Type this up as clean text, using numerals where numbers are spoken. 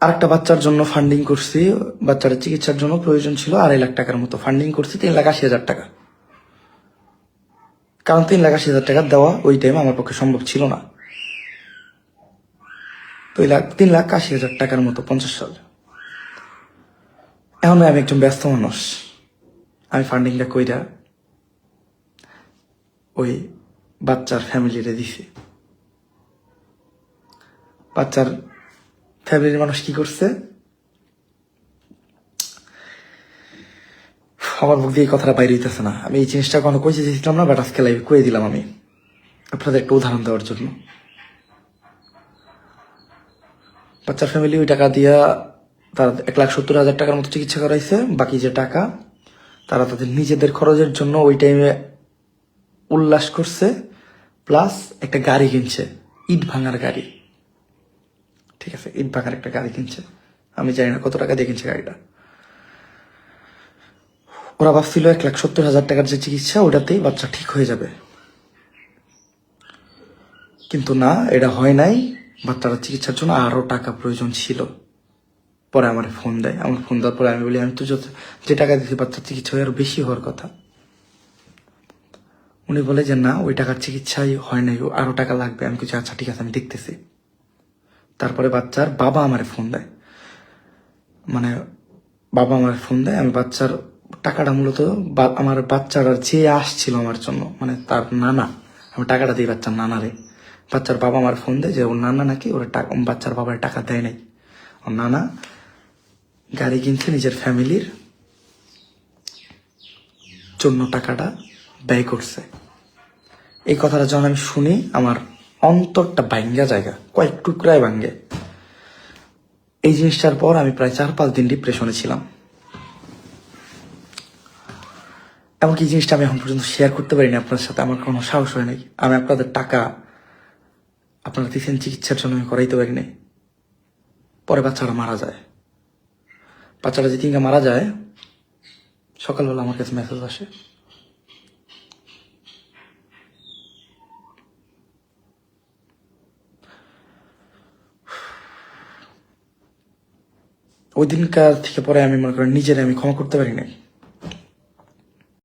আরেকটা বাচ্চার জন্য ফান্ডিং করছি, বাচ্চার চিকিৎসার জন্য প্রয়োজন ছিল 2.5 লাখ টাকার মতো, ফান্ডিং করছি 3,80,000 টাকা। কারণ 3,80,000 টাকা দেওয়া ওই টাইমে আমার পক্ষে সম্ভব ছিল না। 3,80,000 টাকার মতো 50 সাল। এখন আমি একজন ব্যস্ত মানুষ, আমি ফান্ডিংটা কইরা ওই বাচ্চার ফ্যামিলিরে দিছি। বাচ্চার ফ্যামিলির মানুষ কি করছে, আমার মুখ দিয়ে কথাটা বাইরে হইতেছে না। আমি এই জিনিসটা কোনো কইতে চেয়েছিলাম না, বাট আজকে লাইভে কয়ে দিলাম আমি আপনাদের একটা উদাহরণ দেওয়ার জন্য। বাচ্চার ফ্যামিলি ওই টাকা দিয়া তারা 1,70,000 টাকার মতো চিকিৎসা করাইছে। বাকি যে টাকা তারা তাদের নিজেদের খরচের জন্য ওই টাইমে উল্লাস করছে, প্লাস একটা গাড়ি কিনছে, ইট ভাঙার গাড়ি। ঠিক আছে, ইট ভাঙার একটা গাড়ি কিনছে। আমি জানি না কত টাকা দিয়ে কিনছে গাড়িটা। ওরা ভাবছিল 1,70,000 টাকার যে চিকিৎসা ওটাতেই বাচ্চা ঠিক হয়ে যাবে, কিন্তু না, এটা হয় নাই। বাচ্চারা চিকিৎসার জন্য আরো টাকা প্রয়োজন ছিল। পরে আমার ফোন দেয়, আমার ফোন দেওয়ার পরে আমি বলি আমি তো যে টাকা দিচ্ছি বাচ্চার চিকিৎসা আরো বেশি হওয়ার কথা। উনি বলে যে না, ওই টাকার চিকিৎসাই হয় নাই, আরো টাকা লাগবে। আমি কিছু আচ্ছা ঠিক আছে, আমি দেখতেছি। তারপরে বাচ্চার বাবা আমার ফোন দেয়, মানে বাবা আমার ফোন দেয়। আমি বাচ্চার টাকাটা মূলত আমার বাচ্চারা যে আসছিল আমার জন্য, মানে তার নানা, আমি টাকাটা দিই বাচ্চার নানারে। বাচ্চার বাবা আমার ফোন দেয় যে ওর নানা নাকি ওর বাচ্চার বাবার টাকা দেয় নাই, ওর নানা গাড়ি কিনছে নিজের ফ্যামিলির জন্য, টাকাটা ব্যয় করছে। এই কথাটা যখন আমি শুনি আমার অন্তরটা ভাঙ্গা জায়গা, কয়েক টুকরায় ভাঙ্গে। এই জিনিসটার পর আমি প্রায় 4-5 দিন ডিপ্রেশনে ছিলাম। এমনকি এই জিনিসটা আমি এখন পর্যন্ত শেয়ার করতে পারিনি আপনার সাথে, আমার কোনো সাহস হয় নাই। আমি আপনাদের টাকা আপনারা দিচ্ছেন চিকিৎসার জন্য, আমি করাইতে পারি নাই। পরে বাচ্চাটা মারা যায়। বাচ্চাটা যেদিনকে মারা যায় সকালবেলা আমার কাছে মেসেজ আসে, ওই দিনকার থেকে পরে আমি মনে করেন নিজের আমি ক্ষমা করতে পারি নাই।